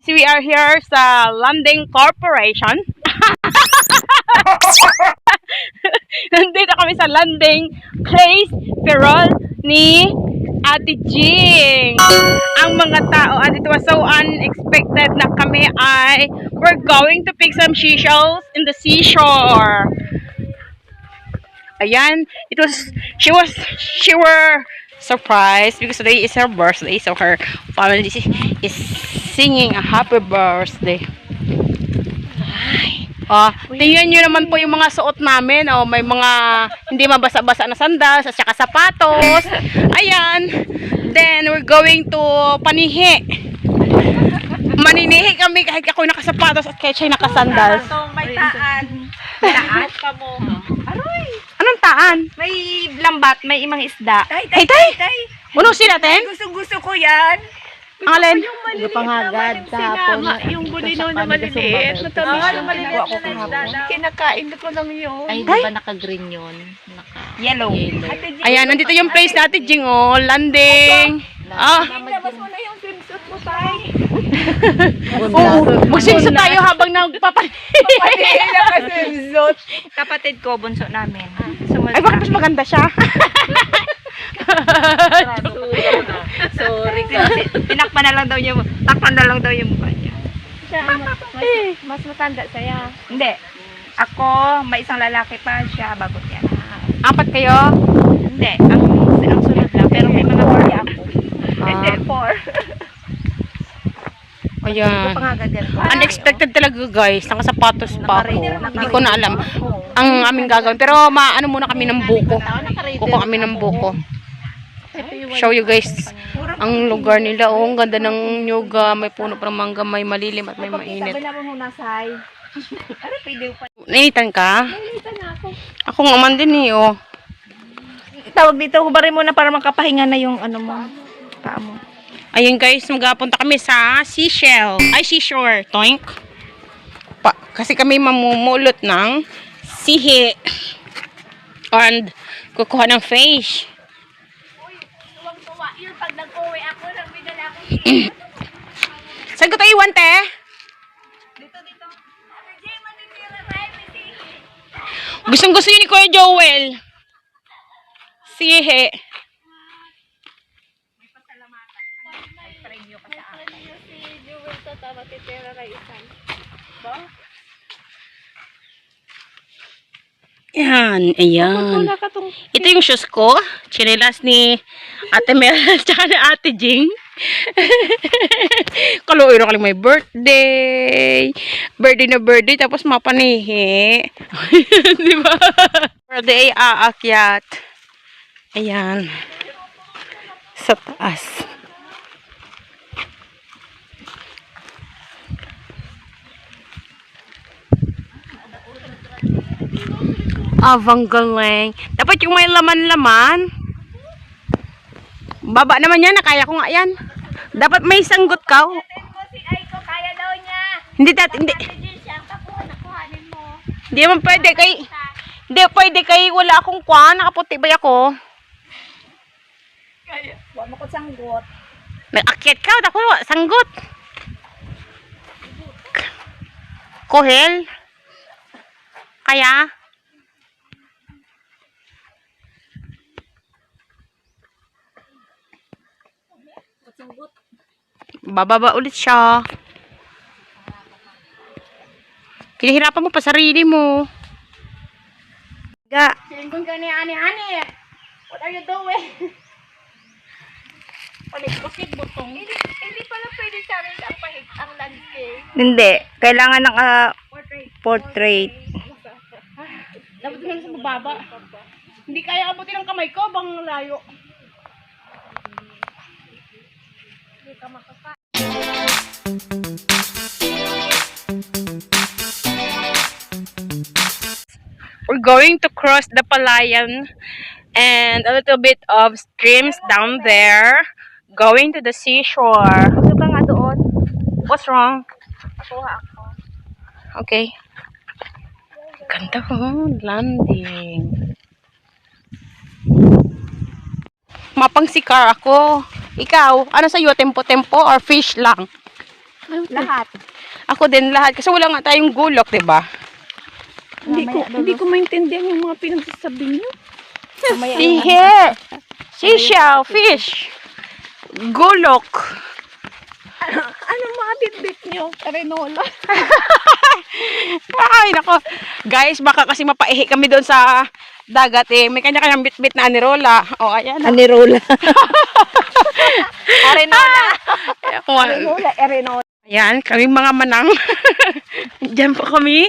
We are here sa Landing Corporation. Nandito kami sa landing place Perol ni Ate Jing. Ang mga tao, and it was so unexpected na kami ay we're going to pick some seashells in the seashore. Ayan, she were surprised because today is her birthday, so her family is singing a happy birthday. Tingnan nyo naman po yung mga suot namin. May mga hindi mabasa-basa na sandals at saka sapatos. Ayan. Then, we're going to panihi. Maninihi kami kahit ako nakasapatos at kahit siya nakasandals. May taan. Taan pa mo. Aroy! Anong taan? May lambat, may imang isda. Tay! Unusin natin? Gusto ko yan. Ang alin? Yung pangagad sa hapon. Yung bulino na maliliit. Matamis yung maliliit na isda. Kinakain ko lang yun. Ay, di ba naka-green yun? Yellow. Ayan, nandito yung place natin, Jing. Landing. Labas mo na yung swimsuit mo, Tay. Magsimso tayo habang nagpapalit. Swimsuit. Kapatid ko, bunso namin. Ay, bakit mas maganda siya? Sorry. Takpan na lang daw yung mukha niya. Mas matanda saya. Hindi. Ako, may isang lalaki pa siya, bago niya. Apat kayo? Hindi. Ang sunod lang. Pero may mga huli ako. Hindi, 4. Ayan. Pangagad yan. Unexpected talaga, guys. Nakasapatos pa ako. Hindi ko na alam ang aming gagawin. Pero maano muna kami ng buko. Kuko kami ng buko. Show you guys ang lugar nila. Ang ganda ng nyuga. May puno pa ng mangga. May malilim at may mainit. Nainitan ka? Ako nga man din eh, oh. Tawag dito, hubarin mo na para makapahinga na yung ano mo. Paa mo. Ayun guys, magpunta kami sa seashore. Toink. Kasi kami mamumulot ng sihi. And kukuha ng fish. Yung pag nag-uwi ako, nagbidala ako. Saan ko tayo iwan, te? Dito. Gustong-gusto yun ni Kuya Joel. Sihi. Yan, ayan. Ito yung shoes ko. Chinelas ni Ate Mel tsaka ni Ate Jing. Kaluoy na kaling may birthday. Birthday tapos mapanihi. Diba? Birthday aakyat. Ayan. Sa taas. Avang galing. Dapat yung may laman-laman. Baba naman yan. Kaya ko nga yan. Dapat may sanggot ka. Kaya daw niya. Hindi. Hindi naman pwede kay... Hindi pwede kay wala akong kwan. Nakaputi ba ako? Huwag mo ko sanggot. Nag-akyat ka. Ako sanggot. Kohel. Kaya... Bababa ulit siya. Kinahirapan mo pa sarili mo. Singkong ka ni ani. What are you doing? Palit-palit butong. Hindi pala pwede sa amin ang landscape. Hindi. Kailangan ng portrait. Dapat lang sa bababa. Hindi kaya abutin ng kamay ko bang layo. We're going to cross the Palayan and a little bit of streams down there, going to the seashore. Ito ka nga doon. What's wrong? Ako. Okay. Ganda ko, landing. Mapang sikar ako. Ikaw, ano sa'yo? Tempo-tempo or fish lang? Lahat. Ako din lahat. Kasi wala nga tayong gulok, diba? Hindi ko maintindihan yung mga pinagsasabi niyo. See here. Seashell, fish. Gulok. Ano mga bitbit niyo? Arenola. Ay, nako. Guys, baka kasi mapaihi kami doon sa dagat eh. May kanya-kanyang bit-bit na anirola. O, ayan. Anirola. Arenola. Arenola. Ayan, kaming mga manang. Diyan po kami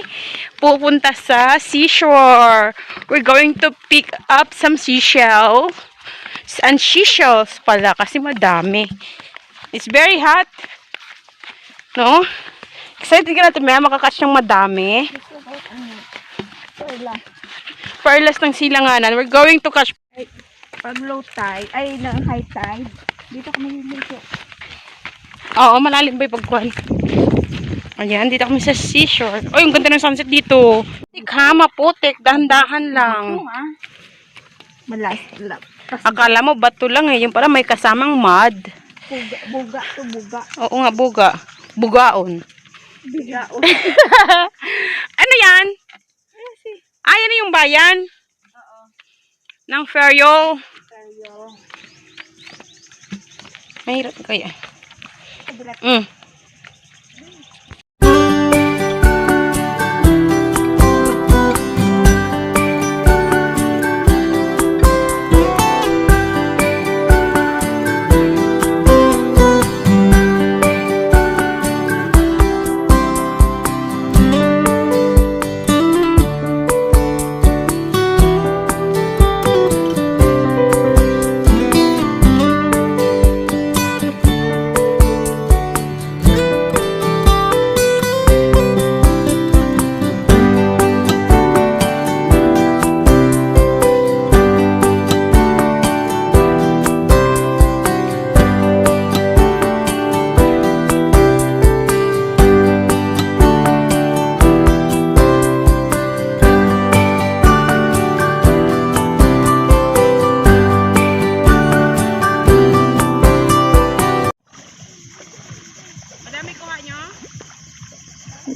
pupunta sa seashore. We're going to pick up some seashells. And seashells pala kasi madami. It's very hot. No? Excited ka natin, may makakatch ng madami. Perlas ng silanganan. We're going to catch. Pag low tide, ay, ng high tide, dito kami liligo. Oo, malalim ba yung pagkuhan? Ayan, dito kami sa seashore. Oh, yung ganda ng sunset dito. Tikha, maputik. Dahan-dahan lang. Malas. Akala mo bato lang eh. Yung pala may kasamang mud. Buga to buga. Oo nga, buga. Bugaon. Bigaon. Ano yan? Ay, ano yung bayan? Oo. Ng Ferrol. Mahirap kaya. Mm.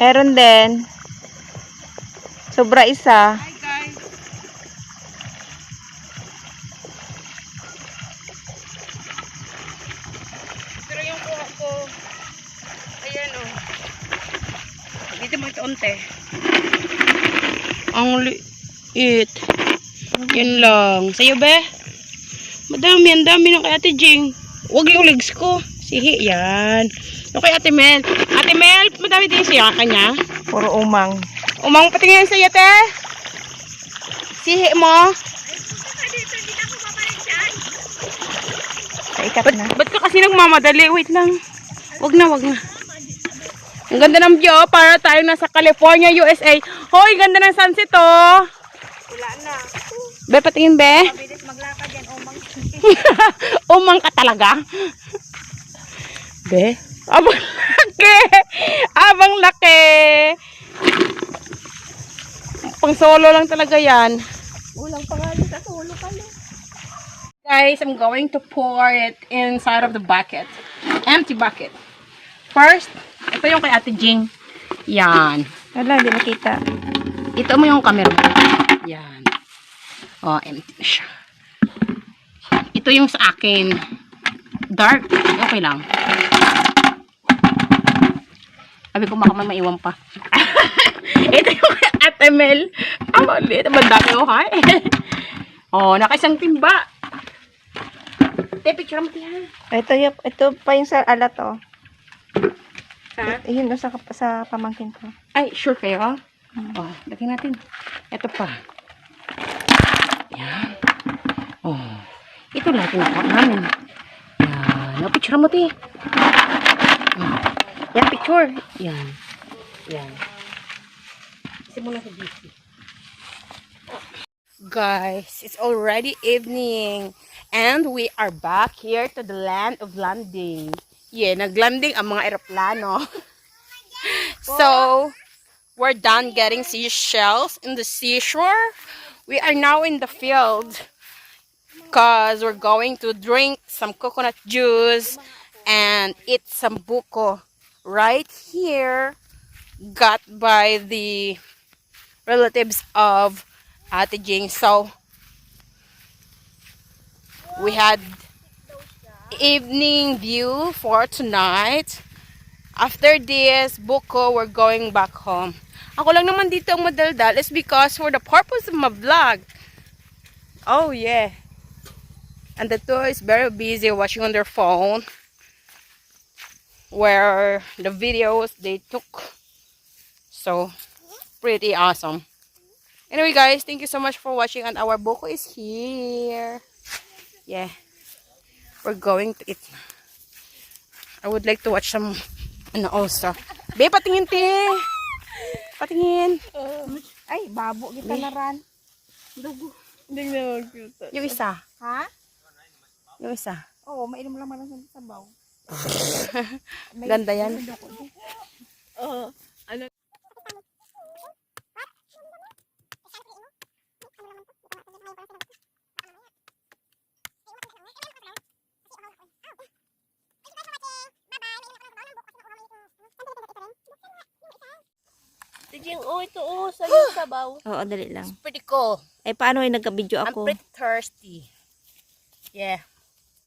Meron din. Sobra isa. Hi guys. Pero yung kuha ko, ayan o. Dito mo ito unti. Ang liit. Yan lang. Sa'yo be? Madami, ang dami ng kay Ate Jing. Huwag yung legs ko. Sihi, yan. Okay, Ate Mel. Ate Mel, madami din siya kanya. Puro umang. Umang patingin sa'yo, te. Sihi mo. Sa ikat na. Ba't ka kasi nagmamadali? Wait lang. Wag na, wag na. Ang ganda ng view, para tayo nasa California, USA. Hoy, ganda ng sunset, oh. Wala na. Be, patingin, be. Mabilis maglakad yan, umang. Umang ka talaga. Be. Abang laki. Abang laki. Pang solo lang talaga yan. Ulang pangalan sa solo pala. Guys, I'm going to pour it inside of the bucket. Empty bucket. First, ito yung kay Ate Jing. Yan. Wala, hindi nakita. Ito mo yung camera mo. Yan. Oh, empty na siya. Ito yung sa akin. Dark. Okay lang. Sabi ko baka may maiwan pa. Ito yung kay Ate Mel. Ang maliit. Ang dami ko, ha? Oh, nakaisang timba. Te, picture mo yan. Ito pa yung sa alat, oh. Ha? Yun, sa pamangkin ko. Ay, sure kayo? Oh, lagyan natin. Ito pa. Yan. Oh. Ito lang tinakot namin. Yan. Oh, picture mo, te. Oh. Yan, picture. Yan. Yan. Kasi muna sa DC. Guys, it's already evening. And we are back here to the land of landing. Yeah, naglanding ang mga eroplano. So, we're done getting seashells in the seashore. We are now in the field because we're going to drink some coconut juice and eat some buko. right here, got by the relatives of Ate Jing. So, we had evening view for tonight. After this, buko, we're going back home. Ako lang naman dito ang madaldal is because for the purpose of my vlog. Oh, yeah. And the two is very busy watching on their phone where the videos they took. So, pretty awesome. Anyway, guys, thank you so much for watching. And our buko is here. Yeah. We're going to eat. I would like to watch some also. Be, patingin, te. Patingin. Ay, babo kita na ran. Hindi na mag-cute. Yung isa. Ha? Yung isa. Oo, mainom lang man sa sabaw. Ganda yan. Oo. Ano? Tijing, ito sa yung sabaw. Oo, dali lang. Pretty cool. Ay, paano ay nagka-video I'm ako? pretty thirsty. Yeah.